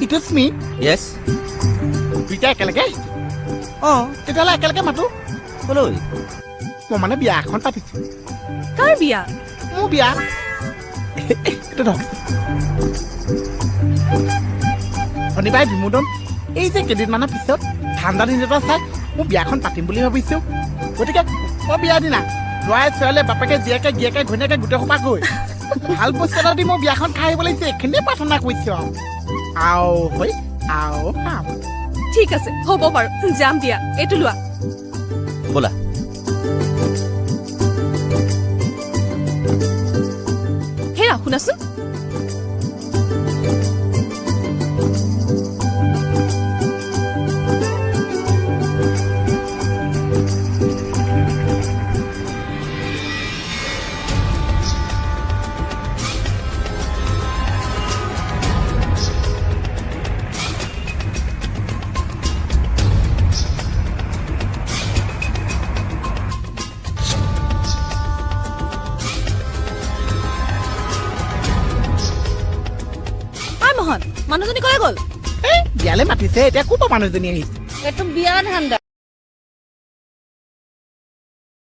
it is মি য়েছ দুইটা একেলগে অঁ তেতিয়াহ'লে একেলগে মাতো ক'লৈ মই মানে বিয়া এখন পাতিছো কাৰ বিয়া মোৰ বিয়া এইটো ধৰক শনিবাৰে বিমোদন এই যে কেইদিনমানৰ পিছত ঠাণ্ডা দিন এটা চাই মোৰ বিয়াখন পাতিম বুলি ভাবিছো গতিকে মই বিয়া দিনা ল'ৰাই ছোৱালীয়ে বাপেকে জীয়েকে গিয়েকে ঘৈণীয়েকে গোটেই সোপা গৈ ভাল বস্তু এটা দি মই বিয়াখন খাই আহিব লাগিছে এইখিনিয়ে প্ৰাৰ্থনা কৰিছো আৰু হৈ আৰু খাম ঠিক আছে হ'ব বাৰু যাম দিয়া এইটো লোৱা ব'লা হেৰা শুনাচোন মানুহজনী কলৈ গ'ল এই বিয়ালৈ মাতিছে এতিয়া ক'ৰ পৰা মানুহজনী আহিছে এইটো বিয়া ধান্দা